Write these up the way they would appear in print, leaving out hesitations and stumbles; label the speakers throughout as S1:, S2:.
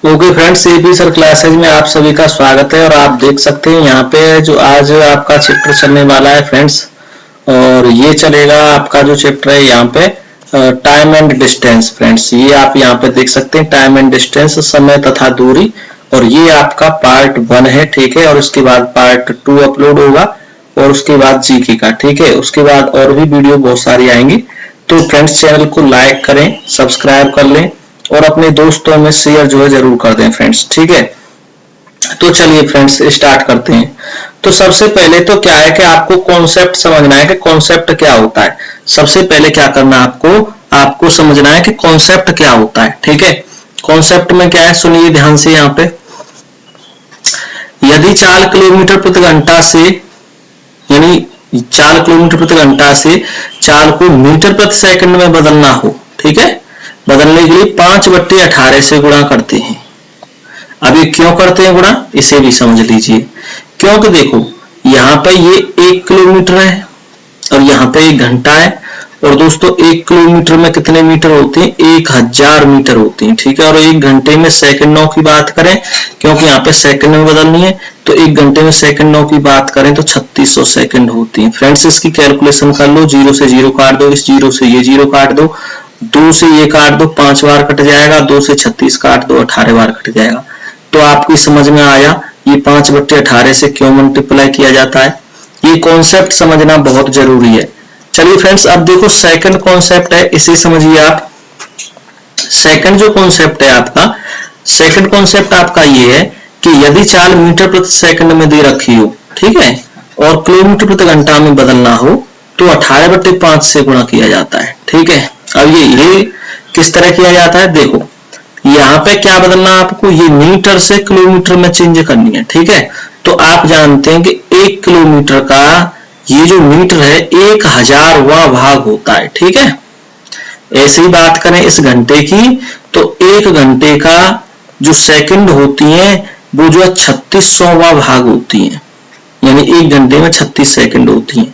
S1: Okay friends, AP sir classes में आप सभी का स्वागत है। और आप देख सकते हैं यहाँ पे जो आज आपका चैप्टर चलने वाला है फ्रेंड्स, और ये चलेगा आपका जो चैप्टर है यहाँ पे टाइम एंड डिस्टेंस। फ्रेंड्स ये आप यहाँ पे देख सकते हैं, टाइम एंड डिस्टेंस, समय तथा दूरी। और ये आपका पार्ट 1 है, ठीक है। और उसके बाद पार्ट 2 अपलोड होगा और उसके बाद जीके का, ठीक है। उसके बाद और भी वीडियो बहुत सारी आएंगी। तो फ्रेंड्स चैनल को लाइक करें, सब्सक्राइब कर लें और अपने दोस्तों में शेयर जो है जरूर कर दें फ्रेंड्स, ठीक है। तो चलिए फ्रेंड्स स्टार्ट करते हैं। तो सबसे पहले तो क्या है कि आपको कॉन्सेप्ट समझना है कि कॉन्सेप्ट क्या होता है। सबसे पहले क्या करना है, आपको समझना है कि कॉन्सेप्ट क्या होता है, ठीक है। कॉन्सेप्ट में क्या है, सुनिए ध्यान से। यहाँ पे यदि 4 किलोमीटर प्रति घंटा से, यानी 4 किलोमीटर प्रति घंटा से चाल को मीटर प्रति सेकंड में बदलना हो, ठीक है। बदलने के लिए 5/18 से गुणा करते हैं। अब ये क्यों करते हैं गुणा, इसे भी समझ लीजिए। क्योंकि देखो यहाँ पे ये 1 किलोमीटर है और यहाँ पे 1 घंटा है। और दोस्तों 1 किलोमीटर में कितने मीटर होते हैं, 1000 मीटर होते हैं, ठीक है। और 1 घंटे में सेकंडों की बात करें, क्योंकि यहाँ पे सेकंड में बदलनी है, तो 1 घंटे में सेकंडों की बात करें तो 3600 सेकंड होती है। फ्रेंड्स इसकी कैलकुलेशन कर लो, 0 से 0 काट दो, इस 0 से ये 0 काट दो, 2 से ये काट दो, 5 बार कट जाएगा, 2 से 36 काट दो, 18 बार कट जाएगा। तो आपकी समझ में आया ये 5/18 से क्यों मल्टीप्लाई किया जाता है। ये कॉन्सेप्ट समझना बहुत जरूरी है। चलिए फ्रेंड्स अब देखो सेकंड कॉन्सेप्ट है, इसे समझिए आप। सेकंड जो कॉन्सेप्ट है आपका, सेकंड कॉन्सेप्ट आपका ये है कि यदि चाल मीटर प्रति सेकंड में दे रखी हो, ठीक है, और किलोमीटर प्रति घंटा में बदलना हो तो 18/5 से गुणा किया जाता है, ठीक है। अब ये किस तरह किया जाता है, देखो यहाँ पे क्या बदलना है आपको, ये मीटर से किलोमीटर में चेंज करनी है, ठीक है। तो आप जानते हैं कि 1 किलोमीटर का ये जो मीटर है 1000वां भाग होता है, ठीक है। ऐसे ही बात करें इस घंटे की, तो 1 घंटे का जो सेकंड होती है वो जो 3600वां भाग होती है, यानी 1 घंटे में 36 सेकंड होती है।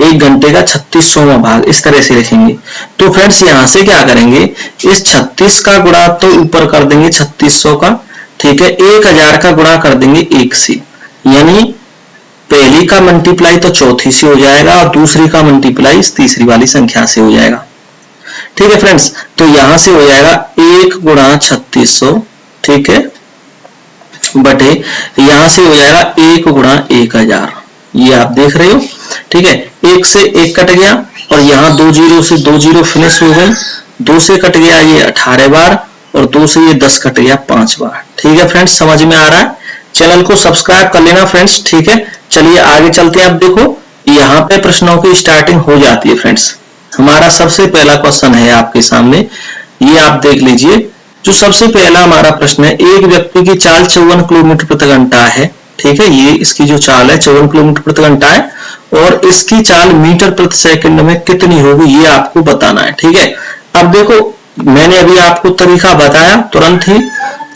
S1: 1 घंटे का 3600वां भाग, इस तरह से लिखेंगे। तो फ्रेंड्स यहां से क्या करेंगे, इस 36 का गुणा तो ऊपर कर देंगे 3600 का, ठीक है। 1000 का गुणा कर देंगे 1 से, यानी पहली का मल्टीप्लाई तो चौथी से हो जाएगा और दूसरी का मल्टीप्लाई इस तीसरी वाली संख्या से हो जाएगा, ठीक है फ्रेंड्स। तो यहां से हो जाएगा 1 गुणा 3600, ठीक है, बटे यहां से हो जाएगा 1 गुणा 1000। ये आप देख रहे हो, ठीक है। 1 से 1 कट गया और यहाँ 2 जीरो से 2 जीरो फिनिश हो गए, 2 से कट गया ये 18 बार और 2 से ये 10 कट गया 5 बार, ठीक है फ्रेंड्स। समझ में आ रहा है, चैनल को सब्सक्राइब कर लेना फ्रेंड्स, ठीक है। चलिए आगे चलते हैं। अब देखो यहाँ पे प्रश्नों की स्टार्टिंग हो जाती है फ्रेंड्स। हमारा सबसे पहला क्वेश्चन है आपके सामने, ये आप देख लीजिए। जो सबसे पहला हमारा प्रश्न है, एक व्यक्ति की चाल 54 किलोमीटर प्रति घंटा है, ठीक है। ये इसकी जो चाल है 54 किलोमीटर प्रति घंटा है और इसकी चाल मीटर प्रति सेकंड में कितनी होगी ये आपको बताना है, ठीक है। अब देखो मैंने अभी आपको तरीका बताया तुरंत ही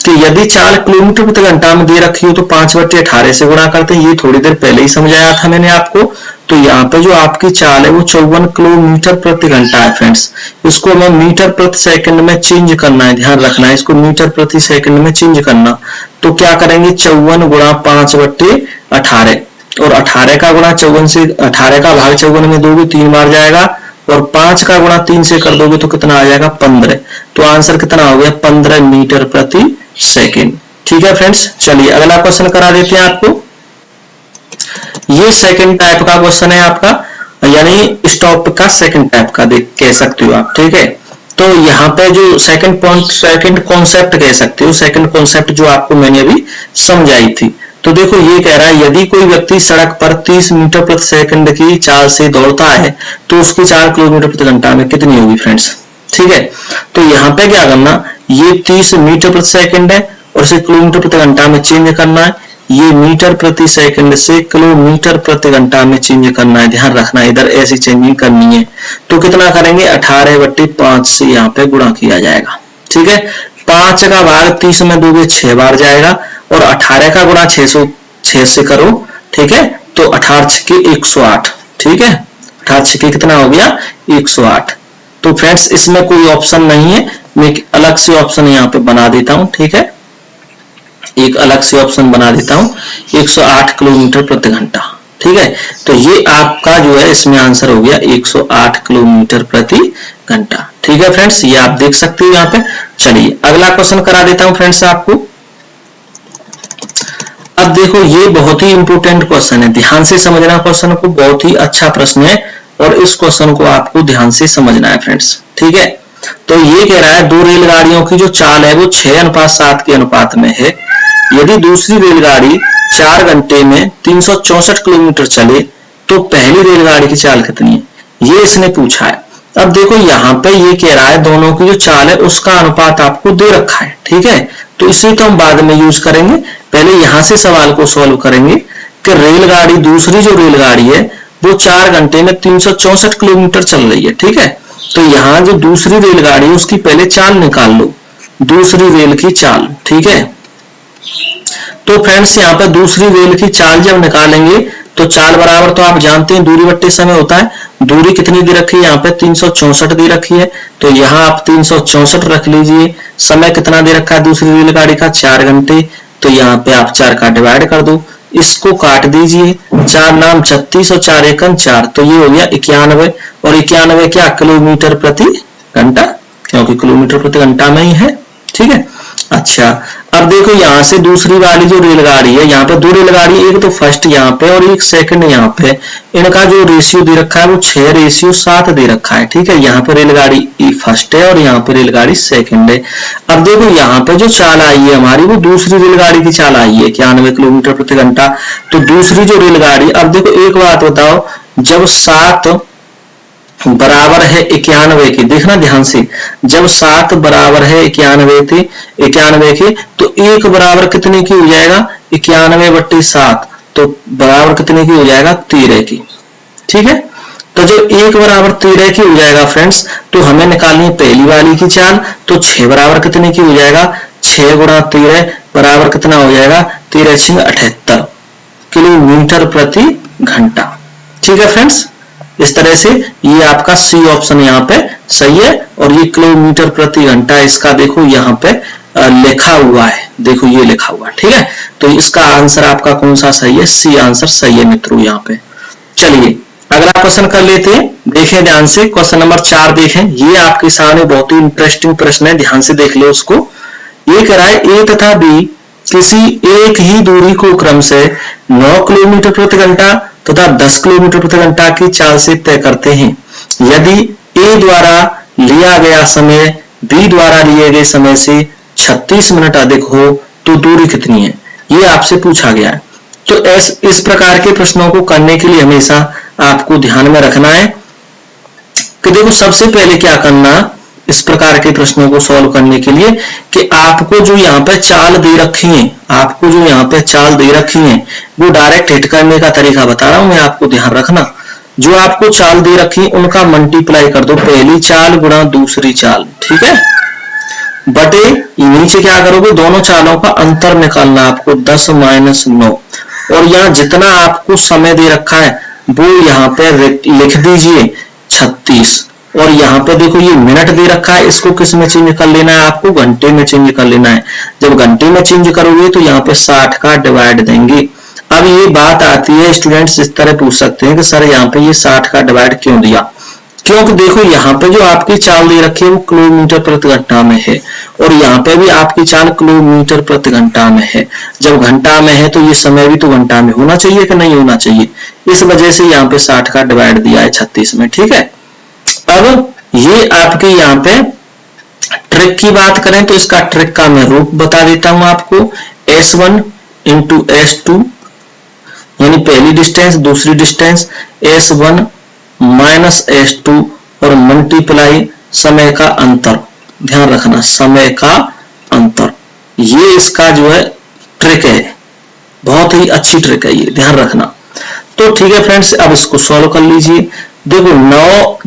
S1: कि यदि चाल किलोमीटर प्रति घंटा में दे रखी हो तो 5/18 से गुणा करते हैं। ये थोड़ी देर पहले ही समझाया था मैंने आपको। तो यहाँ पे जो आपकी चाल है वो 54 किलोमीटर प्रति घंटा है फ्रेंड्स। इसको हमें मीटर प्रति सेकंड में चेंज करना है, ध्यान रखना है, इसको मीटर प्रति सेकंड में चेंज करना। तो क्या करेंगे, 54 गुणा 5/18 और 18 का गुणा 54 से, 18 का भाग 54 में दोगे 3 बार जाएगा और 5 का गुणा 3 से कर दोगे तो कितना आ जाएगा 15। तो आंसर कितना हो गया 15 मीटर प्रति सेकंड, ठीक है फ्रेंड्स। चलिए अगला क्वेश्चन करा देते हैं आपको। ये सेकंड टाइप का क्वेश्चन है आपका, यानी स्टॉप का सेकंड टाइप का देख कह सकते हो आप, ठीक है। तो यहाँ पे जो सेकंड कॉन्सेप्ट कह सकते हो, सेकंड कॉन्सेप्ट जो आपको मैंने अभी समझाई थी। तो देखो ये कह रहा है यदि कोई व्यक्ति सड़क पर 30 मीटर प्रति सेकंड की चाल से दौड़ता है तो उसकी 4 किलोमीटर प्रति घंटा में कितनी होगी फ्रेंड्स, ठीक है। तो यहाँ पे क्या करना, ये 30 मीटर प्रति सेकंड है और इसे किलोमीटर प्रति घंटा में चेंज करना है। ये मीटर प्रति सेकंड से किलोमीटर प्रति घंटा में चेंज करना है, ध्यान रखना है, इधर ऐसी चेंजिंग करनी है। तो कितना करेंगे, 18/5 से यहाँ पे गुणा किया जाएगा, ठीक है। 5 का भाग 30 में दोगे 6 बार जाएगा और 18 का गुणा 6 से करो, ठीक है। तो 18 छक्के 108, ठीक है। 18 छक्के कितना हो गया 108। तो फ्रेंड्स इसमें कोई ऑप्शन नहीं है, मैं अलग से ऑप्शन यहाँ पे बना देता हूं, ठीक है। एक अलग से ऑप्शन बना देता हूं, 108 किलोमीटर प्रति घंटा। ठीक है, तो ये आपका जो है इसमें आंसर हो गया 108 किलोमीटर प्रति घंटा। ठीक है फ्रेंड्स, ये आप देख सकते हो यहाँ पे। चलिए अगला क्वेश्चन करा देता हूं फ्रेंड्स आपको। अब देखो ये बहुत ही इंपॉर्टेंट क्वेश्चन है, ध्यान से समझना क्वेश्चन को, बहुत ही अच्छा प्रश्न है और इस क्वेश्चन को आपको ध्यान से समझना है फ्रेंड्स। ठीक है, तो ये कह रहा है दो रेलगाड़ियों की जो चाल है वो 6:7 के अनुपात में है। यदि दूसरी रेलगाड़ी 4 घंटे में 364 किलोमीटर चले तो पहली रेलगाड़ी की चाल कितनी है, ये इसने पूछा है। अब देखो यहाँ पे ये कह रहा है दोनों की जो चाल है उसका अनुपात आपको दे रखा है। ठीक है, तो इसे तो हम बाद में यूज करेंगे, पहले यहां से सवाल को सॉल्व करेंगे कि रेलगाड़ी, दूसरी जो रेलगाड़ी है वो 4 घंटे में 364 किलोमीटर चल रही है। ठीक है, तो यहाँ जो दूसरी रेलगाड़ी है उसकी पहले चाल निकाल लो, दूसरी रेल की चाल। ठीक है, तो फ्रेंड्स यहाँ पर दूसरी रेल की चाल जब निकालेंगे तो चाल बराबर तो आप जानते हैं दूरी बट्टे समय होता है। दूरी कितनी दे रखी है यहाँ पे 364 दे रखी है, तो यहाँ आप 364 रख लीजिए। समय कितना दे रखा है दूसरी रेलगाड़ी का 4 घंटे, तो यहाँ पे आप 4 का डिवाइड कर दो, इसको काट दीजिए, 4 नाम 36 और 4 एकम 4, तो ये हो गया 91। और 91 क्या किलोमीटर प्रति घंटा, क्योंकि किलोमीटर प्रति घंटा में ही है। ठीक है, अच्छा अब देखो यहाँ से दूसरी वाली जो रेलगाड़ी है, यहाँ पे दो रेलगाड़ी, एक तो फर्स्ट यहाँ पे और एक सेकंड यहाँ पे, इनका जो रेशियो दे रखा है वो 6:7 दे रखा है। ठीक है, यहाँ पे रेलगाड़ी फर्स्ट है और यहाँ पे रेलगाड़ी सेकंड है। अब देखो यहाँ पे जो चाल आई है हमारी वो दूसरी रेलगाड़ी की चाल आई है 91 किलोमीटर प्रति घंटा। तो दूसरी जो रेलगाड़ी, अब देखो एक बात बताओ, जब 7 बराबर है 91 के, देखना ध्यान से, जब 7 बराबर है 91 के, तो 1 बराबर कितने की हो जाएगा 91/7, तो बराबर कितने की हो जाएगा 13 की। ठीक है, तो जब 1 बराबर 13 की हो जाएगा फ्रेंड्स, तो हमें निकालनी है पहली वाली की चाल, तो 6 बराबर कितने की हो जाएगा, 6 गुणा 13 बराबर कितना हो जाएगा 13×6 = 78 किलोमीटर प्रति घंटा। ठीक है फ्रेंड्स, इस तरह से ये आपका सी ऑप्शन यहाँ पे सही है। और ये किलोमीटर प्रति घंटा इसका देखो यहाँ पे लिखा हुआ है, देखो ये लिखा हुआ है। ठीक है, तो इसका आंसर आपका कौन सा सही है, सी आंसर सही है मित्रों यहाँ पे। चलिए अगला क्वेश्चन कर लेते हैं, देखें ध्यान से, क्वेश्चन नंबर 4 देखें। ये आपके सामने बहुत ही इंटरेस्टिंग प्रश्न है, ध्यान से देख लो उसको। ये कह रहा है ए तथा बी किसी एक ही दूरी को क्रम से 9 किलोमीटर प्रति घंटा तथा 10 किलोमीटर प्रति घंटा की चाल से तय करते हैं। यदि ए द्वारा लिया गया समय बी द्वारा लिए गए समय से 36 मिनट अधिक हो तो दूरी कितनी है, ये आपसे पूछा गया है। तो इस प्रकार के प्रश्नों को करने के लिए हमेशा आपको ध्यान में रखना है कि देखो सबसे पहले क्या करना, इस प्रकार के प्रश्नों को सॉल्व करने के लिए, कि आपको जो यहाँ पे चाल दे रखी है, आपको जो यहाँ पे चाल दे रखी है वो डायरेक्ट हिट करने का तरीका बता रहा हूं मैं आपको, ध्यान रखना। जो आपको चाल दे रखी है उनका मल्टीप्लाई कर दो, पहली चाल गुणा दूसरी चाल। ठीक है, बटे नीचे क्या करोगे, दोनों चालों का अंतर निकालना आपको, 10 - 9, और यहाँ जितना आपको समय दे रखा है वो यहाँ पे लिख दीजिए 36। और यहाँ पे देखो ये मिनट दे रखा है, इसको किस में चेंज कर लेना है, आपको घंटे में चेंज कर लेना है। जब घंटे में चेंज करोगे तो यहाँ पे 60 का डिवाइड देंगे। अब ये बात आती है, स्टूडेंट्स इस तरह पूछ सकते हैं कि सर यहाँ पे ये 60 का डिवाइड क्यों दिया, क्योंकि देखो यहाँ पे जो आपकी चाल दे रखी है वो किलोमीटर प्रति घंटा में है, और यहाँ पे भी आपकी चाल किलोमीटर प्रति घंटा में है। जब घंटा में है तो ये समय भी तो घंटा में होना चाहिए कि नहीं होना चाहिए, इस वजह से यहाँ पे 60 का डिवाइड दिया है 36 में। ठीक है, अब ये आपके यहाँ पे ट्रिक की बात करें तो इसका ट्रिक का मैं रूप बता देता हूं आपको, S1 × S2, यानी पहली डिस्टेंस दूसरी डिस्टेंस, S1 - S2 और मल्टीप्लाई समय का अंतर, ध्यान रखना समय का अंतर, ये इसका जो है ट्रिक है, बहुत ही अच्छी ट्रिक है ये, ध्यान रखना। तो ठीक है फ्रेंड्स, अब इसको सॉल्व कर लीजिए। देखो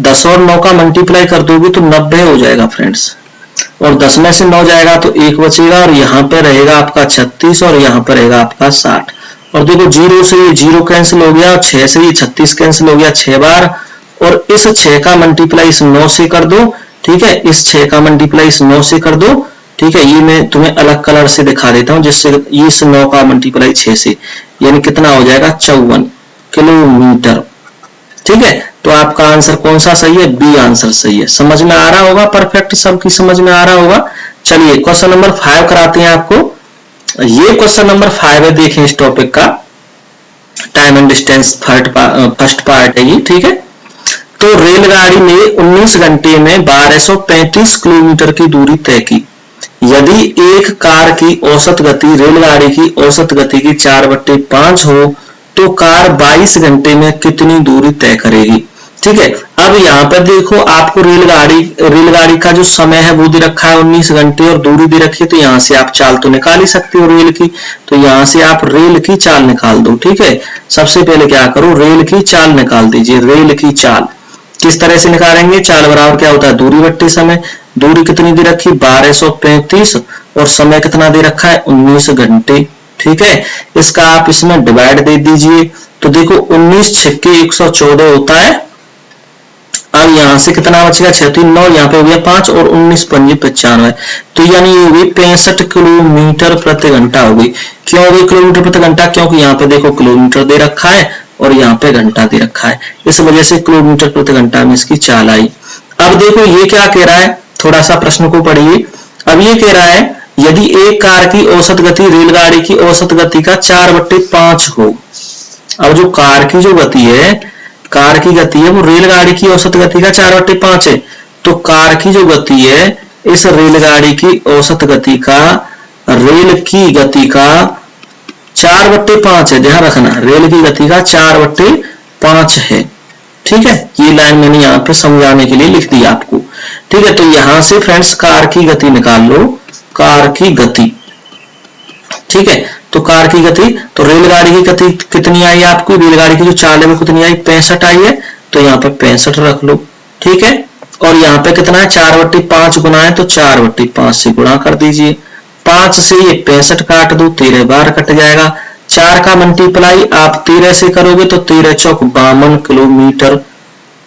S1: 10 और 9 का मल्टीप्लाई कर दोगे तो 90 हो जाएगा फ्रेंड्स, और 10 में से 9 जाएगा तो 1 बचेगा, और यहाँ पे रहेगा आपका 36 और यहाँ पे रहेगा आपका 60। और देखो 0 से ये 0 कैंसिल हो गया, 6 से ये 36 कैंसिल हो गया 6 बार, और इस 6 का मल्टीप्लाई इस 9 से कर दो। ठीक है, इस 6 का मल्टीप्लाई इस 9 से कर दो, ठीक है, ये मैं तुम्हें अलग कलर से दिखा देता हूं, जिससे इस 9 का मल्टीप्लाई 6 से यानी कितना हो जाएगा 54 किलोमीटर। ठीक है, तो आपका आंसर कौन सा सही है? बी आंसर सही है। समझ में आ रहा होगा, परफेक्ट सबकी समझ में आ रहा होगा। चलिए क्वेश्चन नंबर 5 कराते हैं आपको। ये क्वेश्चन नंबर 5 है, देखें इस टॉपिक का, time and distance first part है ये। ठीक है, तो रेलगाड़ी ने 19 घंटे में 1235 किलोमीटर की दूरी तय की। यदि एक कार की औसत गति रेलगाड़ी की औसत गति की 4/5 हो तो कार 22 घंटे में कितनी दूरी तय करेगी? ठीक है, अब यहाँ पर देखो आपको रेलगाड़ी का जो समय है वो दे रखा है 19 घंटे और दूरी दे रखी है, तो यहाँ से आप चाल तो निकाल ही सकते हो रेल की। तो यहाँ से आप रेल की चाल निकाल दो। ठीक है, सबसे पहले क्या करो, रेल की चाल निकाल दीजिए। रेल की चाल किस तरह से निकालेंगे? चाल बराबर क्या होता है? दूरी बट्टे समय। दूरी कितनी दे रखी? 1235 और समय कितना दे रखा है? 19 घंटे। ठीक है, इसका आप इसमें डिवाइड दे दीजिए। तो देखो 19 छक्के 114 होता है। अब यहां से कितना बचेगा? 6 3 9, यहाँ पे हो गया 5 और 19 पंजे 95, तो यानी ये होगी 65 किलोमीटर प्रति घंटा होगी। क्यों होगी किलोमीटर प्रति घंटा? क्योंकि यहाँ पे देखो किलोमीटर दे रखा है और यहाँ पे घंटा दे रखा है, इस वजह से किलोमीटर प्रति घंटा में इसकी चाल आई। अब देखो ये क्या कह रहा है, थोड़ा सा प्रश्न को पढ़िए। अब ये कह रहा है यदि एक कार की औसत गति रेलगाड़ी की औसत गति का 4/5 हो। अब जो कार की जो गति है, कार की गति है वो रेलगाड़ी की औसत गति का 4/5 है। तो कार की जो गति है इस रेलगाड़ी की औसत गति का, रेल की गति का 4/5 है। ध्यान रखना, रेल की गति का 4/5 है। ठीक है, ये लाइन मैंने यहाँ पे समझाने के लिए लिख दी आपको। ठीक है, तो यहां से फ्रेंड्स कार की गति निकाल लो, कार की गति। ठीक है, तो कार की गति, तो रेलगाड़ी की गति कितनी आई आपको? रेलगाड़ी की जो चाल है वो कितनी आई? 65 आई है, तो यहाँ पे 65 रख लो। ठीक है, और यहाँ पे कितना है? 4/5 गुना है, तो 4/5 से गुणा कर दीजिए। 5 से ये 65 काट दो, 13 बार कट जाएगा। 4 का मल्टीप्लाई आप 13 से करोगे तो 13 चौक 52 किलोमीटर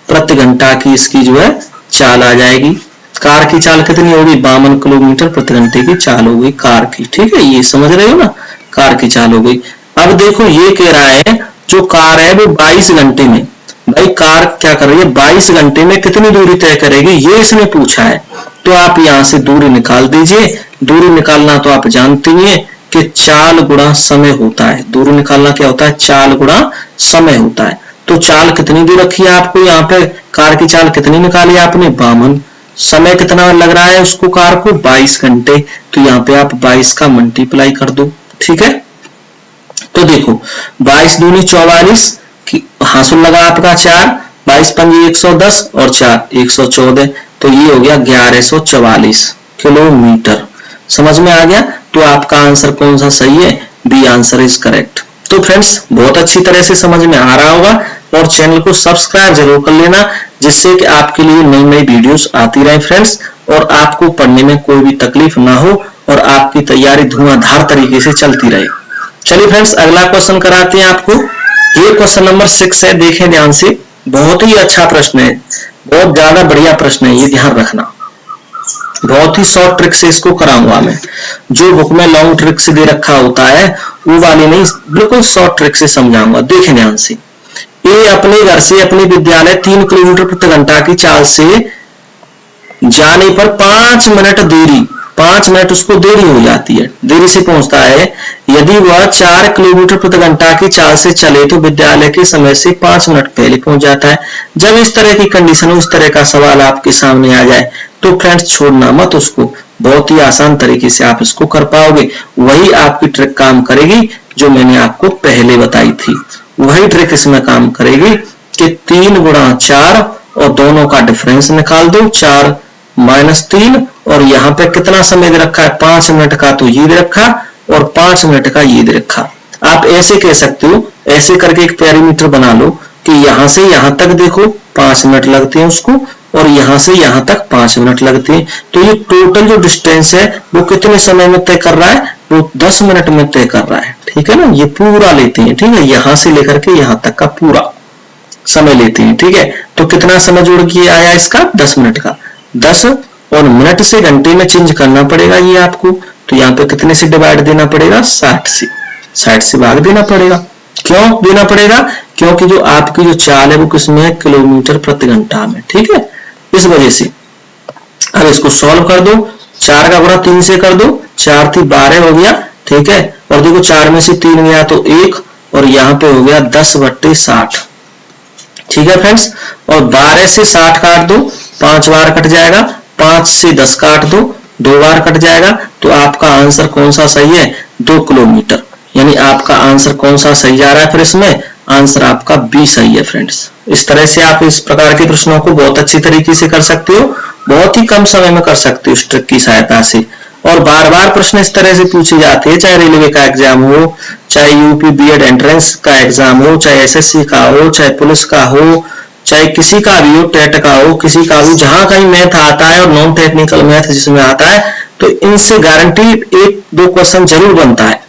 S1: प्रति घंटा की इसकी जो है चाल आ जाएगी। कार की चाल कितनी होगी? 52 किलोमीटर प्रति घंटे की चाल होगी कार की। ठीक है, ये समझ रहे हो ना, कार की चाल हो गई। अब देखो ये कह रहा है जो कार है वो 22 घंटे में, भाई कार क्या कर रही है? 22 घंटे में कितनी दूरी तय करेगी, ये इसने पूछा है। तो आप यहां से दूरी निकाल दीजिए। दूरी निकालना तो आप जानते ही हैं कि चाल गुणा समय होता है। दूरी निकालना क्या होता है? चाल गुणा समय होता है। तो चाल कितनी दे रखी है आपको? यहाँ पे कार की चाल कितनी निकाली आपने? 52। समय कितना लग रहा है उसको कार को? 22 घंटे। तो यहाँ पे आप 22 का मल्टीप्लाई कर दो। ठीक है, तो देखो 22 दूनी 44 की हासिल लगा आपका 4, 22 पंजे 110 और 4 114, तो ये हो गया 1144 किलोमीटर। समझ में आ गया? तो आपका आंसर कौन सा सही है? B answer is correct. तो फ्रेंड्स बहुत अच्छी तरह से समझ में आ रहा होगा और चैनल को सब्सक्राइब जरूर कर लेना, जिससे कि आपके लिए नई नई वीडियोस आती रहे फ्रेंड्स, और आपको पढ़ने में कोई भी तकलीफ ना हो और आपकी तैयारी धुआंधार तरीके से चलती रहे। चलिए फ्रेंड्स अगला क्वेश्चन कराते हैं आपको। ये क्वेश्चन नंबर 6 है, देखें ध्यान से। बहुत ही अच्छा प्रश्न है, बहुत ज्यादा बढ़िया प्रश्न है, ये ध्यान रखना। बहुत ही शॉर्ट ट्रिक से इसको कराऊंगा मैं। जो बुक में लॉन्ग ट्रिक से दे रखा होता है वो वाली नहीं, बिल्कुल शॉर्ट ट्रिक से समझाऊंगा। देखें ध्यान से। ए अपने घर से अपने विद्यालय 3 किलोमीटर प्रति घंटा की चाल से जाने पर 5 मिनट देरी, 5 मिनट उसको देरी हो जाती है, देरी से पहुंचता है। यदि वह 4 किलोमीटर प्रति घंटा की चाल से चले तो विद्यालय के समय से 5 मिनट पहले पहुंच जाता है। जब इस तरह की कंडीशन, उस तरह का सवाल आपके सामने आ जाए तो फ्रेंड्स छोड़ना मत उसको, बहुत ही आसान तरीके से आप इसको कर पाओगे। वही आपकी ट्रिक काम करेगी जो मैंने आपको पहले बताई थी, वही ट्रिक इसमें काम करेगी कि 3 गुणा 4 और दोनों का डिफरेंस निकाल दो, 4 माइनस 3, और यहाँ पे कितना समय दे रखा है? 5 मिनट का, तो ये दे रखा, और 5 मिनट का ये दे रखा। आप ऐसे कह सकते हो, ऐसे करके एक पैरामीटर बना लो कि यहां से यहां तक देखो 5 मिनट लगते हैं उसको, और यहां से यहां तक 5 मिनट लगते हैं। तो ये टोटल जो डिस्टेंस है वो कितने समय में तय कर रहा है? वो 10 मिनट में तय कर रहा है। ठीक है ना, ये पूरा लेते हैं। ठीक है, यहां से लेकर के यहां तक का पूरा समय लेते हैं। ठीक है, तो कितना समय जोड़ के आया इसका? 10 मिनट का। 10 और मिनट से घंटे में चेंज करना पड़ेगा ये आपको। तो यहाँ पे कितने से डिवाइड देना पड़ेगा, 60 से, 60 से भाग देना पड़ेगा। क्यों देना पड़ेगा, क्योंकि जो आपकी जो चाल है वो किसमें है, किलोमीटर प्रति घंटा में, ठीक है, इस वजह से। अब इसको सॉल्व कर दो, 4 का गुणा 3 से कर दो, 4 थी 12 हो गया, ठीक है, और देखो 4 में से 3 गया तो 1, और यहाँ पे हो गया 10/60, ठीक है फ्रेंड्स। और 12 से 60 काट दो, 5 बार कट जाएगा, 5 से 10 काट दो, 2 बार कट जाएगा, तो आपका आंसर कौन सा सही है, 2 किलोमीटर। यानी आपका आंसर कौन सा सही जा रहा है फिर इसमें, आंसर आपका बी सही है फ्रेंड्स। इस तरह से आप इस प्रकार के प्रश्नों को बहुत अच्छी तरीके से कर सकते हो, बहुत ही कम समय में कर सकते हो इस ट्रिक की सहायता से। और बार बार प्रश्न इस तरह से पूछे जाते हैं, चाहे रेलवे का एग्जाम हो, चाहे यूपी बीएड एंट्रेंस का एग्जाम हो, चाहे एसएससी का हो, चाहे पुलिस का हो, चाहे किसी का भी हो, टेट का हो, किसी का हो, जहां कहीं मैथ आता है और नॉन टेक्निकल मैथ जिसमें आता है, तो इनसे गारंटी 1-2 क्वेश्चन जरूर बनता है,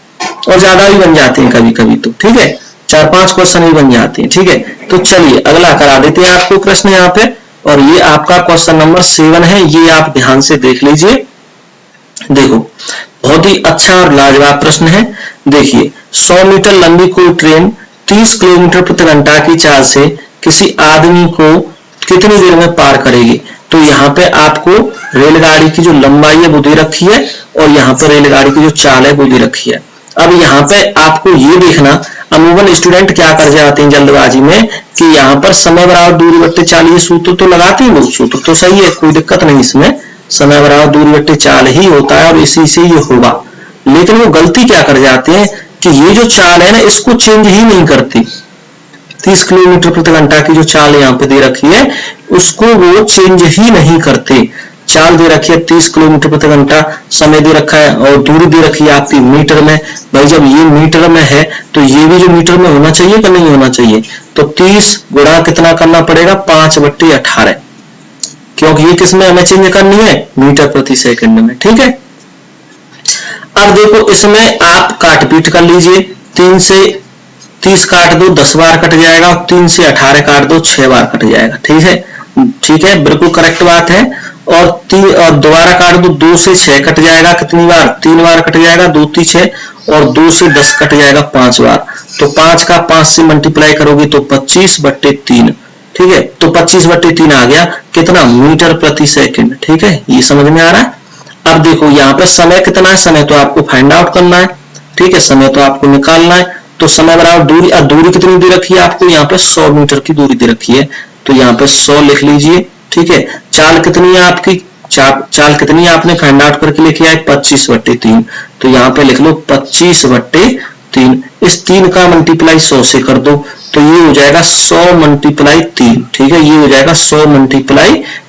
S1: और ज्यादा भी बन जाते हैं कभी कभी, तो ठीक है, 4-5 क्वेश्चन ही बन जाते हैं, ठीक है। तो चलिए अगला करा देते हैं आपको प्रश्न यहाँ पे, और ये आपका क्वेश्चन नंबर 7 है, ये आप ध्यान से देख लीजिए। देखो बहुत ही अच्छा और लाजवाब प्रश्न है। देखिए 100 मीटर लंबी कोई ट्रेन 30 किलोमीटर प्रति घंटा की चाल से किसी आदमी को कितनी देर में पार करेगी। तो यहाँ पे आपको रेलगाड़ी की जो लंबाई है वो दे रखी है, और यहाँ पर रेलगाड़ी की जो चाल है वो दे रखी है। अब यहाँ पे आपको ये देखना, अमूमन स्टूडेंट क्या कर जाते हैं जल्दबाजी में कि यहाँ पर समय बराबर दूरी बट्टे चाल, ये सूत्र तो लगाते हैं, वो सूत्र तो सही है, कोई दिक्कत नहीं इसमें, समय बराबर दूरी बट्टे चाल ही होता है और इसी से ये होगा। लेकिन वो गलती क्या कर जाते हैं कि ये जो चाल है ना इसको चेंज ही नहीं करती। 30 किलोमीटर प्रति घंटा की जो चाल यहाँ पे दे रखी है उसको वो चेंज ही नहीं करते। चाल दे रखी है 30 किलोमीटर प्रति घंटा, समय दे रखा है और दूरी दे रखी है आपकी मीटर में। भाई जब ये मीटर में है तो ये भी जो मीटर में होना चाहिए कि नहीं होना चाहिए, तो 30 गुणा कितना करना पड़ेगा, 5/18, क्योंकि ये किसमें हमें चेंज करनी है, मीटर प्रति सेकंड में, ठीक है। अब देखो इसमें आप काट पीट कर लीजिए, 3 से 30 काट दो 10 बार कट जाएगा, और 3 से 18 काट दो 6 बार कट जाएगा, ठीक है, ठीक है, बिल्कुल करेक्ट बात है। और दोबारा काट दो, 2 से 6 कट जाएगा, कितनी बार, 3 बार कट जाएगा, 2 3 6, और 2 से 10 कट जाएगा 5 बार। तो 5 का 5 से मल्टीप्लाई करोगे तो 25/3, ठीक है, तो 25/3 आ गया कितना, मीटर प्रति सेकंड, ठीक है, ये समझ में आ रहा है। अब देखो यहाँ पे समय कितना है, समय तो आपको फाइंड आउट करना है, ठीक है, समय तो आपको निकालना है। तो समय बराबर दूरी, अब दूरी कितनी दे रखी है आपको, यहाँ पे 100 मीटर की दूरी दे रखी है, तो यहाँ पे 100 लिख लीजिए, ठीक है। चाल कितनी है आपकी, चाल कितनी है आपने फाइंड आउट करके लिखी है 25/3, तो यहाँ पे लिख लो 25/3। इस 3 का मल्टीप्लाई 100 से कर दो, तो ये हो जाएगा 100 × 3, ठीक है, ये हो जाएगा 100 ×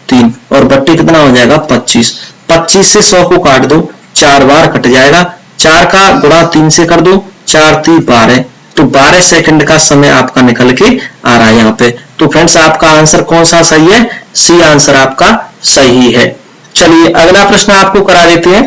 S1: 3, और बट्टे कितना हो जाएगा 25। 25 से 100 को काट दो, 4 बार कट जाएगा, 4 का गुणा 3 से कर दो, 4 3 12, तो 12 सेकंड का समय आपका निकल के आ रहा है यहाँ पे। तो फ्रेंड्स आपका आंसर कौन सा सही है, सी आंसर आपका सही है। चलिए अगला प्रश्न आपको करा देते हैं,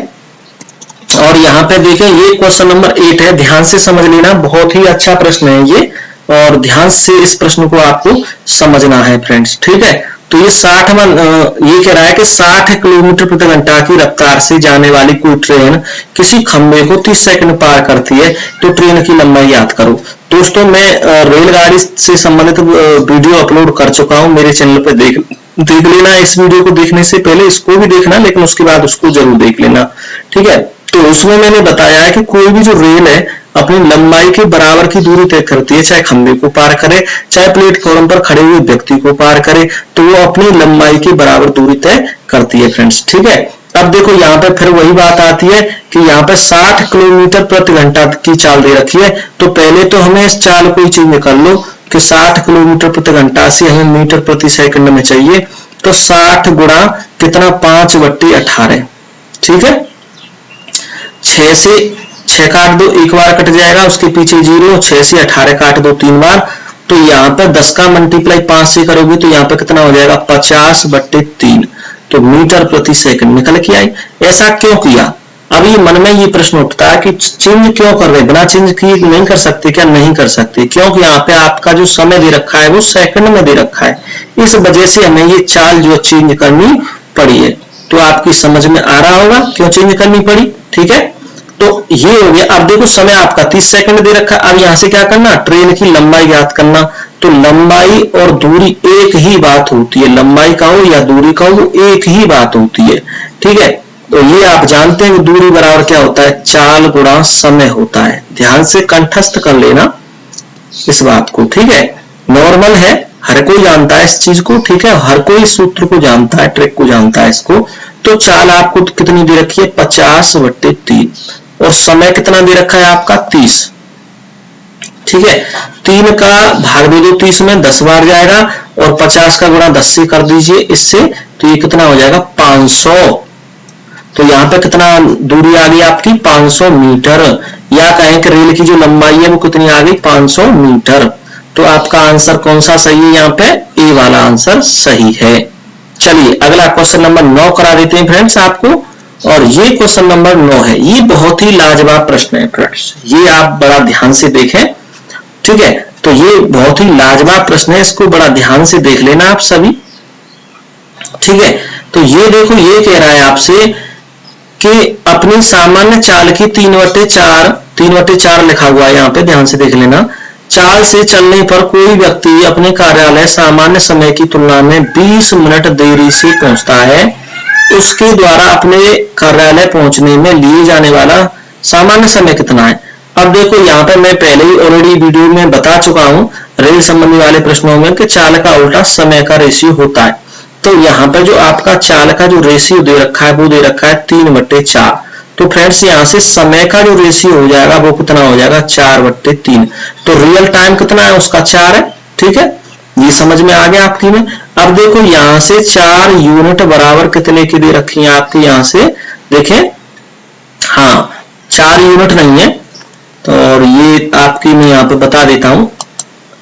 S1: और यहाँ पे देखें ये क्वेश्चन नंबर 8 है, ध्यान से समझ लेना, बहुत ही अच्छा प्रश्न है ये, और ध्यान से इस प्रश्न को आपको समझना है फ्रेंड्स, ठीक है। तो ये ये कह रहा है कि 60 किलोमीटर प्रति घंटा की रफ्तार से जाने वाली कोई ट्रेन किसी खंबे को 30 सेकंड पार करती है, तो ट्रेन की लंबाई याद करो। दोस्तों मैं रेलगाड़ी से संबंधित वीडियो अपलोड कर चुका हूं, मेरे चैनल पर देख लेना। इस वीडियो को देखने से पहले इसको भी देखना, लेकिन उसके बाद उसको जरूर देख लेना, ठीक है। तो उसमें मैंने बताया है कि कोई भी जो रेल है अपनी लंबाई के बराबर की दूरी तय करती है, चाहे खंबे को पार करे, चाहे प्लेटफॉर्म पर खड़े हुए व्यक्ति को पार करे, तो वो अपनी लंबाई के बराबर दूरी तय करती है फ्रेंड्स, ठीक है। अब देखो यहाँ पे फिर वही बात आती है कि यहाँ पे 60 किलोमीटर प्रति घंटा की चाल दे रखी है, तो पहले तो हमें इस चाल को ही चेंज कर लो कि 60 किलोमीटर प्रति घंटा से हमें मीटर प्रति सेकंड में चाहिए, तो 60 गुणा कितना 5/18, ठीक है। 6 से 6 काट दो, 1 बार कट जाएगा, उसके पीछे 0, 6 से 18 काट दो 3 बार, तो यहाँ पर 10 का मल्टीप्लाई 5 से करोगे तो यहाँ पे कितना हो जाएगा 50/3, तो मीटर प्रति सेकंड निकल के आई। ऐसा क्यों किया, अब ये मन में ये प्रश्न उठता है कि चेंज क्यों कर रहे, बिना चेंज किए नहीं कर सकते क्या, नहीं कर सकते, क्योंकि यहाँ पे आपका जो समय दे रखा है वो सेकंड में दे रखा है, इस वजह से हमें ये चाल जो चेंज करनी पड़ी है। तो आपकी समझ में आ रहा होगा क्यों चेंज करनी पड़ी। ठीक है, तो ये हो गया। अब देखो समय आपका 30 सेकंड दे रखा है। अब यहां से क्या करना, ट्रेन की लंबाई ज्ञात करना। तो लंबाई और दूरी एक ही बात होती है, लंबाई का हो या दूरी का हो एक ही बात होती है। ठीक है, तो ये आप जानते हैं कि दूरी बराबर क्या होता है, चाल गुणा समय होता है। ध्यान से कंठस्थ कर लेना इस बात को। ठीक है, नॉर्मल है, हर कोई जानता है इस चीज को। ठीक है, हर कोई सूत्र को जानता है, ट्रिक को जानता है इसको। तो चाल आपको कितनी दे रखी है, 50/3, और समय कितना दे रखा है आपका 30। ठीक है, 3 का भाग दे दो 30 में, 10 बार जाएगा, और 50 का गुणा 10 से कर दीजिए इससे, तो ये कितना हो जाएगा 500। तो यहाँ पे कितना दूरी आ गई आपकी 500 मीटर, या कहें कि रेल की जो लंबाई है वो कितनी आ गई 500 मीटर। तो आपका आंसर कौन सा सही है, यहाँ पे ए वाला आंसर सही है। चलिए अगला क्वेश्चन नंबर 9 करा देते हैं फ्रेंड्स आपको, और ये क्वेश्चन नंबर 9 है। ये बहुत ही लाजवाब प्रश्न है फ्रेंड्स, ये आप बड़ा ध्यान से देखें। ठीक है, तो ये बहुत ही लाजवाब प्रश्न है, इसको बड़ा ध्यान से देख लेना आप सभी। ठीक है, तो ये देखो, ये कह रहा है आपसे कि अपनी सामान्य चाल की 3/4 लिखा हुआ है यहाँ पे, ध्यान से देख लेना। चाल से चलने पर कोई व्यक्ति अपने कार्यालय सामान्य समय की तुलना में 20 मिनट देरी से पहुंचता है। उसके द्वारा अपने कार्यालय पहुंचने में लिए जाने वाला सामान्य समय कितना है। अब देखो यहाँ पे मैं पहले ही ऑलरेडी वीडियो में बता चुका हूँ रेल संबंधी वाले प्रश्नों में कि चाल का उल्टा समय का रेशियो होता है। तो यहाँ पर जो आपका चाल का जो रेशियो दे रखा है वो दे रखा है 3/4। तो फ्रेंड्स यहाँ से समय का जो रेशियो हो जाएगा वो कितना हो जाएगा 4/3। तो रियल टाइम कितना है उसका 4 है। ठीक है, ये समझ में आ गया आपकी में। अब देखो यहाँ से 4 यूनिट बराबर कितने की दे रखी है आपकी, यहाँ से देखें, हाँ 4 यूनिट नहीं है, तो और ये आपकी मैं यहाँ पे बता देता हूं।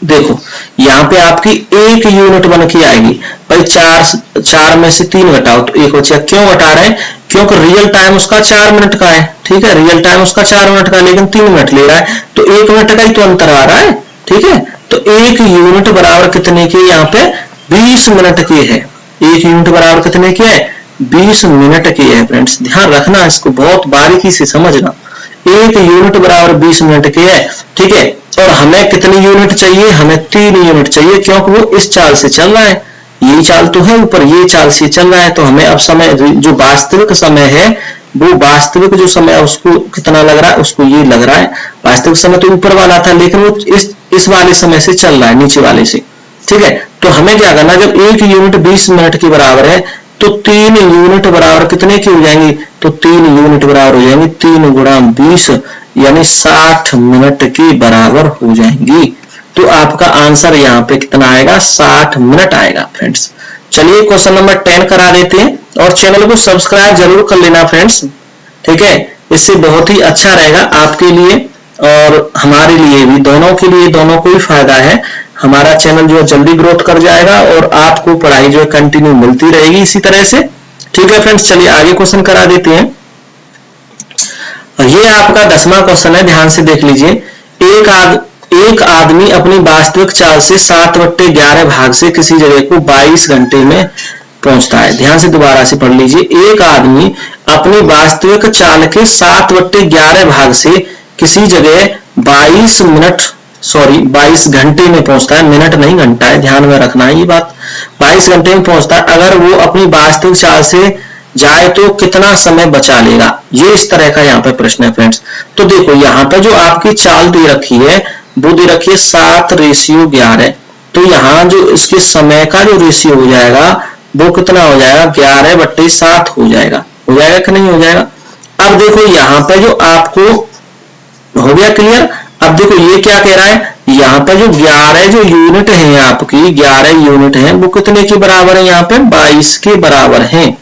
S1: देखो यहाँ पे आपकी 1 यूनिट बन के आएगी भाई, 4 में से 3 घटाओ तो 1 बचा। क्यों घटा रहे हैं, क्योंकि रियल टाइम उसका 4 मिनट का है। ठीक है, रियल टाइम उसका 4 मिनट का, लेकिन 3 मिनट ले रहा है, तो 1 मिनट का ही तो अंतर आ रहा है। ठीक है, तो 1 यूनिट बराबर कितने के, यहाँ पे 20 मिनट के है। 1 यूनिट बराबर कितने के है, 20 मिनट के है। फ्रेंड्स ध्यान रखना, इसको बहुत बारीकी से समझना। 1 यूनिट बराबर 20 मिनट के है। ठीक है, और हमें कितनी यूनिट चाहिए, हमें 3 यूनिट चाहिए, क्योंकि वो इस चाल से चल रहा है। यही चाल तो है ऊपर, ये चाल से चल रहा है। तो हमें अब समय जो वास्तविक समय है, वो वास्तविक जो समय है उसको कितना लग रहा है, उसको ये लग रहा है। वास्तविक समय तो ऊपर वाला था, लेकिन वो इस वाले समय से चल रहा है, नीचे वाले से। ठीक है, तो हमें क्या करना, जब 1 यूनिट 20 मिनट के बराबर है तो 3 यूनिट बराबर कितने की हो जाएंगी, तो 3 यूनिट बराबर हो जाएंगी 3 गुणा 20, यानी 60 मिनट के बराबर हो जाएंगी। तो आपका आंसर यहाँ पे कितना आएगा, 60 मिनट आएगा फ्रेंड्स। चलिए क्वेश्चन नंबर 10 करा देते हैं, और चैनल को सब्सक्राइब जरूर कर लेना फ्रेंड्स। ठीक है, इससे बहुत ही अच्छा रहेगा आपके लिए और हमारे लिए भी, दोनों के लिए, दोनों को ही फायदा है। हमारा चैनल जो है जल्दी ग्रोथ कर जाएगा और आपको पढ़ाई जो है कंटिन्यू मिलती रहेगी इसी तरह से। ठीक है फ्रेंड्स, चलिए आगे क्वेश्चन करा देते हैं। ये आपका 10वां क्वेश्चन है, ध्यान से देख लीजिए। एक आदमी अपनी वास्तविक चाल से 7/11 भाग से किसी जगह को 22 घंटे में पहुंचता है। ध्यान से दोबारा से पढ़ लीजिए। एक आदमी अपनी वास्तविक चाल के 7/11 भाग से किसी जगह 22 घंटे में पहुंचता है। मिनट नहीं घंटा है, ध्यान में रखना है ये बात। 22 घंटे में पहुंचता है। अगर वो अपनी वास्तविक चाल से जाए तो कितना समय बचा लेगा, ये इस तरह का यहाँ पे प्रश्न है फ्रेंड्स। तो देखो यहाँ पे जो आपकी चाल दे रखी है वो दे रखी है 7/11। तो यहाँ जो इसके समय का जो रेशियो हो जाएगा वो कितना हो जाएगा, 11/7 हो जाएगा। हो जाएगा कि नहीं हो जाएगा। अब देखो यहाँ पे जो आपको हो गया क्लियर। अब देखो ये क्या कह रहा है, यहाँ पे जो 11 जो यूनिट है आपकी, 11 यूनिट है, वो कितने के बराबर है, यहाँ पे 22 के बराबर है।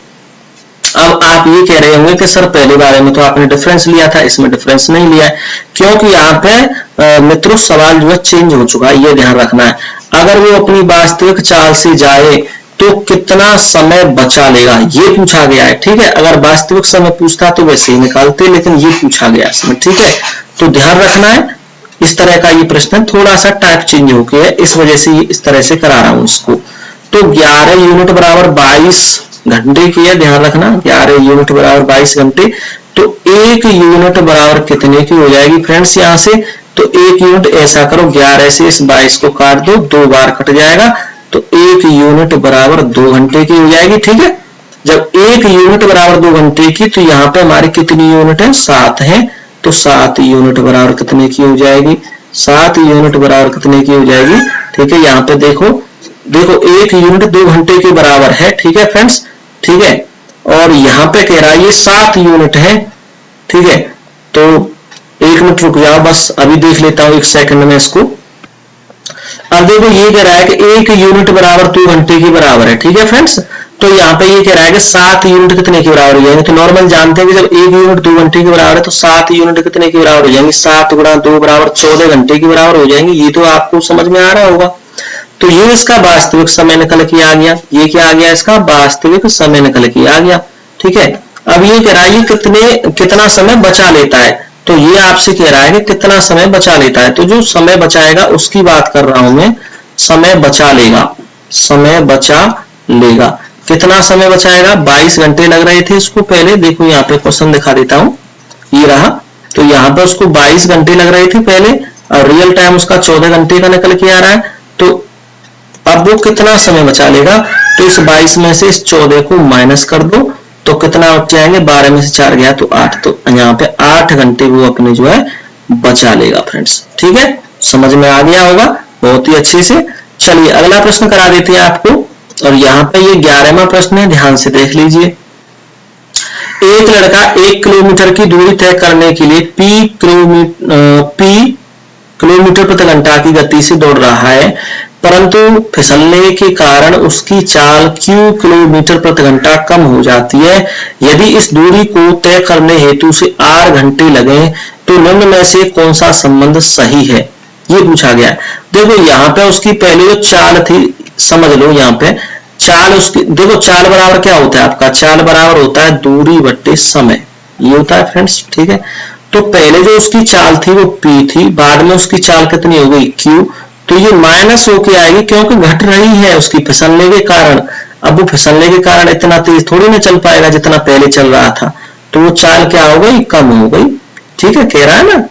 S1: अब आप ये कह रहे होंगे कि सर पहले बारे में तो आपने डिफरेंस लिया था, इसमें डिफरेंस नहीं लिया है, क्योंकि यहाँ पे मित्रों सवाल जो है चेंज हो चुका है, ये ध्यान रखना है। अगर वो अपनी वास्तविक चाल से जाए तो कितना समय बचा लेगा, ये पूछा गया है। ठीक है, अगर वास्तविक समय पूछता तो वैसे ही निकालते, लेकिन ये पूछा गया इसमें। ठीक है, तो ध्यान रखना है, इस तरह का ये प्रश्न थोड़ा सा टाइप चेंज हो गया है, इस वजह से इस तरह से करा रहा हूं इसको। तो 11 यूनिट बराबर 22 घंटे की है, ध्यान रखना 11 यूनिट बराबर 22 घंटे। तो 1 यूनिट बराबर कितने की हो जाएगी फ्रेंड्स यहाँ से? तो 1 यूनिट ऐसा करो 11 से इस 22 को काट दो, 2 बार कट जाएगा, तो 1 यूनिट बराबर 2 घंटे की हो जाएगी। ठीक है, जब 1 यूनिट बराबर 2 घंटे की, तो यहाँ पे हमारी कितनी यूनिट है? 7 है, तो 7 यूनिट बराबर कितने की हो जाएगी? 7 यूनिट बराबर कितने की हो जाएगी? ठीक है, यहाँ पे देखो 1 यूनिट 2 घंटे के बराबर है। ठीक है फ्रेंड्स, ठीक है, और यहाँ पे कह रहा है ये 7 यूनिट है। ठीक है, तो 1 मिनट रुक जाओ, बस अभी देख लेता हूँ 1 सेकंड में इसको। अब देखो ये कह रहा है कि 1 यूनिट बराबर 2 घंटे के बराबर है। ठीक है फ्रेंड्स, तो यहाँ पे ये कह रहा है कि 7 यूनिट कितने के बराबर हो जाएंगे? तो नॉर्मल जानते हैं कि जब 1 यूनिट 2 घंटे के बराबर है तो 7 यूनिट कितने के बराबर हो जाएंगे? 7 गुणा 2 बराबर 14 घंटे के बराबर हो जाएंगे। ये तो आपको समझ में आ रहा होगा। तो ये इसका वास्तविक समय निकल के आ गया। ये क्या आ गया? इसका वास्तविक समय निकल के आ गया। ठीक है, अब ये कह रहा है कितना समय बचा लेता है। तो ये आपसे कह रहा है कि कितना समय बचा लेता है। तो जो समय बचाएगा उसकी बात कर रहा हूं मैं। समय बचा लेगा, समय बचा लेगा, कितना समय बचाएगा? 22 घंटे लग रहे थे इसको पहले। देखो यहाँ पे क्वेश्चन दिखा देता हूं, ये रहा। तो यहाँ पे उसको 22 घंटे लग रहे थे पहले, और रियल टाइम उसका 14 घंटे का निकल के आ रहा है। तो अब वो कितना समय बचा लेगा? तो इस 22 में से इस 14 को माइनस कर दो, तो कितना बच जाएंगे? 12 में से 4 गया तो 8। तो यहाँ पे 8 घंटे वो अपने जो है बचा लेगा फ्रेंड्स। ठीक है, समझ में आ गया होगा बहुत ही अच्छे से। चलिए अगला प्रश्न करा देते हैं आपको, और यहाँ पे ये 11वां प्रश्न है, ध्यान से देख लीजिए। एक लड़का 1 किलोमीटर की दूरी तय करने के लिए p किलोमीटर प्रति घंटा की गति से दौड़ रहा है, परंतु फिसलने के कारण उसकी चाल q किलोमीटर प्रति घंटा कम हो जाती है। यदि इस दूरी को तय करने हेतु उसे r घंटे लगे, तो निम्न में से कौन सा संबंध सही है? ये पूछा गया है। देखो यहाँ पे उसकी पहले जो चाल थी, समझ लो यहाँ पे चाल उसकी, देखो चाल बराबर क्या होता है आपका? चाल बराबर होता है दूरी बट्टे समय, ये होता है फ्रेंड्स। ठीक है, तो पहले जो उसकी चाल थी वो p थी, बाद में उसकी चाल कितनी हो गई? q। तो ये माइनस होके आएगी, क्योंकि घट रही है उसकी फिसलने के कारण। अब वो फिसलने के कारण इतना तेज थोड़ी ना चल पाएगा जितना पहले चल रहा था, तो वो चाल क्या हो गई? कम हो गई। ठीक है, कह रहा है ना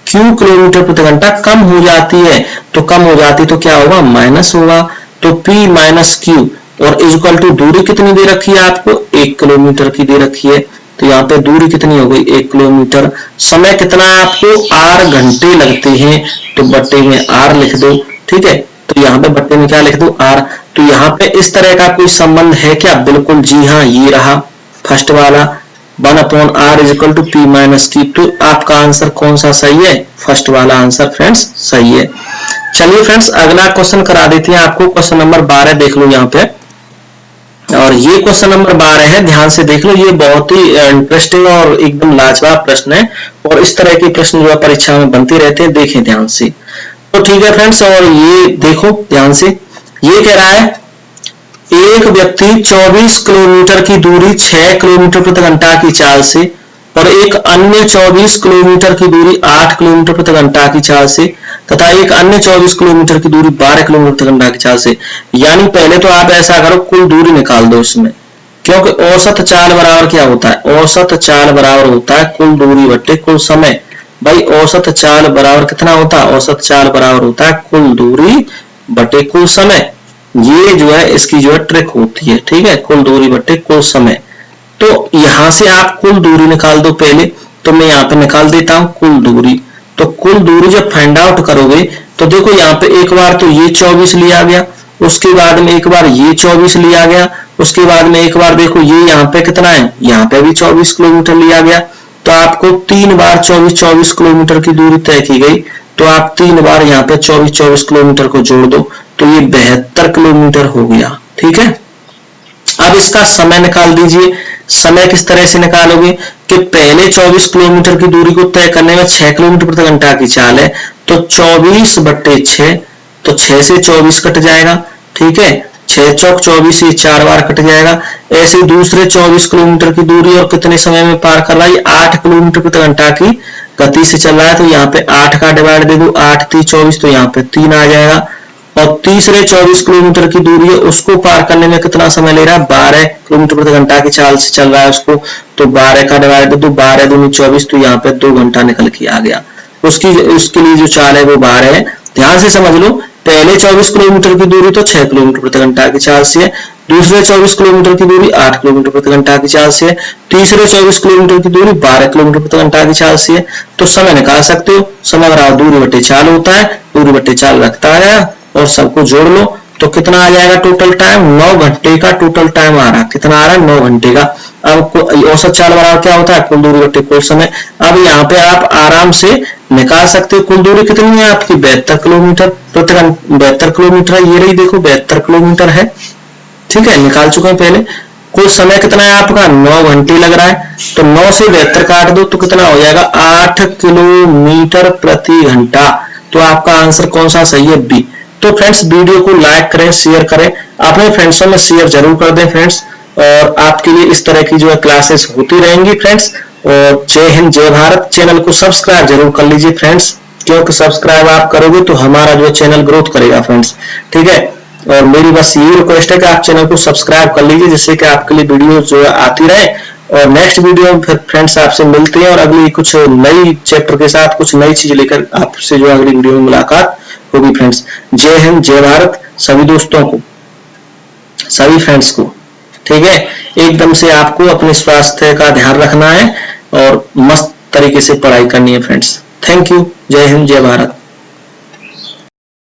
S1: q किलोमीटर प्रति घंटा कम हो जाती है, तो कम हो जाती तो क्या होगा? माइनस होगा। तो p माइनस q, और इक्वल टू दूरी कितनी दे रखी है आपको? 1 किलोमीटर की दे रखी है। तो यहाँ पे दूरी कितनी हो गई? 1 किलोमीटर। समय कितना है आपको? r घंटे लगते हैं, तो बट्टे में r लिख दो। ठीक है, तो यहाँ पे बट्टे में क्या लिख दो? r। तो यहाँ पे इस तरह का कोई संबंध है क्या? बिल्कुल जी हाँ, ये रहा फर्स्ट वाला 1/r equal to p minus q। तो आपका आंसर कौन सा सही है? फर्स्ट वाला आंसर फ्रेंड्स सही है। चलिए फ्रेंड्स अगला क्वेश्चन करा देते हैं आपको। क्वेश्चन नंबर 12 देख लो यहाँ पे, और ये क्वेश्चन नंबर 12 है, ध्यान से देख लो। ये बहुत ही इंटरेस्टिंग और एकदम लाजवाब प्रश्न है, और इस तरह के प्रश्न जो है परीक्षा में बनते रहते हैं, देखें ध्यान से। तो ठीक है फ्रेंड्स, और ये देखो ध्यान से, ये कह रहा है एक व्यक्ति 24 किलोमीटर की दूरी 6 किलोमीटर प्रति घंटा की चाल से, और एक अन्य 24 किलोमीटर की दूरी 8 किलोमीटर प्रति घंटा की चाल से, तथा एक अन्य 24 किलोमीटर की दूरी 12 किलोमीटर प्रति घंटा की चाल से। यानी पहले तो आप ऐसा करो, कुल दूरी निकाल दो इसमें, क्योंकि औसत चाल बराबर क्या होता है? औसत चाल बराबर होता है कुल दूरी बट्टे कुल समय। भाई औसत चाल बराबर कितना होता है? औसत चाल बराबर होता है कुल दूरी बट्टे कुल समय। ये जो है इसकी जो है ट्रिक होती है। ठीक है, कुल दूरी बट्टे कुल समय। तो यहां से आप कुल दूरी निकाल दो पहले, तो मैं यहाँ पे निकाल देता हूं कुल दूरी। तो कुल दूरी जब फाइंड आउट करोगे तो देखो यहाँ पे एक बार तो ये 24 लिया गया, उसके बाद में एक बार ये 24 लिया गया, उसके बाद में एक बार देखो ये यहाँ पे कितना है? यहाँ पे भी 24 किलोमीटर लिया गया। तो आपको 3 बार 24 किलोमीटर की दूरी तय की गई, तो आप 3 बार यहाँ पे 24 किलोमीटर को जोड़ दो, तो ये 72 किलोमीटर हो गया। ठीक है, अब इसका समय निकाल दीजिए। समय किस तरह से निकालोगे कि पहले 24 किलोमीटर की दूरी को तय करने में 6 किलोमीटर प्रति घंटा की चाल है, तो 24 बट्टे 6, तो 6 से 24 कट जाएगा। ठीक है, 6 चौक 24, ये 4 बार कट जाएगा। ऐसे दूसरे 24 किलोमीटर की दूरी और कितने समय में पार कर रहा है? 8 किलोमीटर प्रति घंटा की गति से चल रहा है, तो यहाँ पे 8 का डिवाइड दे दो, 8 3 24, तो यहाँ पे 3 आ जाएगा। और तीसरे 24 किलोमीटर की दूरी है, उसको पार करने में कितना समय ले रहा है, 12 किलोमीटर प्रति घंटा की चाल से चल रहा है उसको, तो 12 का डिवाइड दो, 12 दूनी 24, तो यहाँ पे 2 घंटा निकल के आ गया। उसके लिए जो चाल है वो 12 है। ध्यान से समझ लो, पहले 24 किलोमीटर की दूरी तो 6 किलोमीटर प्रति घंटा की चाल से है, दूसरे 24 किलोमीटर की दूरी 8 किलोमीटर प्रति घंटा की चाल से है, तीसरे 24 किलोमीटर की दूरी 12 किलोमीटर प्रति घंटा की चाल से है। तो समय निकाल सकते हो, समय बराबर दूरी बटे चाल होता है, दूरी बटे चाल रखता है और सबको जोड़ लो तो कितना आ जाएगा टोटल टाइम, 9 घंटे का टोटल टाइम आ रहा है। कितना आ रहा है, 9 घंटे का। अब औसत चाल बराबर क्या होता है, कुल दूरी बटे कुल समय। अब यहाँ पे आप आराम से निकाल सकते हो कुल दूरी कितनी है आपकी, 72 किलोमीटर प्रति घंटा, 72 किलोमीटर है, ये रही देखो 72 किलोमीटर है, ठीक है, निकाल चुके हैं पहले। कुल समय कितना है आपका, 9 घंटे लग रहा है, तो 9 से 72 काट दो तो कितना हो जाएगा, 8 किलोमीटर प्रति घंटा। तो आपका आंसर कौन सा सही है, बी। तो फ्रेंड्स वीडियो को लाइक करें, शेयर करें, अपने फ्रेंड्सों में शेयर जरूर कर दें फ्रेंड्स, और आपके लिए इस तरह की जो है क्लासेस होती रहेंगी फ्रेंड्स। और जय हिंद जय भारत, चैनल को सब्सक्राइब जरूर कर लीजिए फ्रेंड्स, क्योंकि सब्सक्राइब आप करोगे तो हमारा जो चैनल ग्रोथ करेगा फ्रेंड्स, ठीक है। और मेरी बस यही रिक्वेस्ट है कि आप चैनल को सब्सक्राइब कर लीजिए, जिससे कि आपके लिए वीडियो जो है आती रहे। और नेक्स्ट वीडियो में फिर फ्रेंड्स आपसे मिलते हैं और अगली कुछ नई चैप्टर के साथ कुछ नई चीज लेकर आपसे जो अगली वीडियो में मुलाकात होगी फ्रेंड्स। जय हिंद जय भारत सभी दोस्तों को, सभी फ्रेंड्स को, ठीक है। एकदम से आपको अपने स्वास्थ्य का ध्यान रखना है और मस्त तरीके से पढ़ाई करनी है फ्रेंड्स। थैंक यू, जय हिंद जय भारत।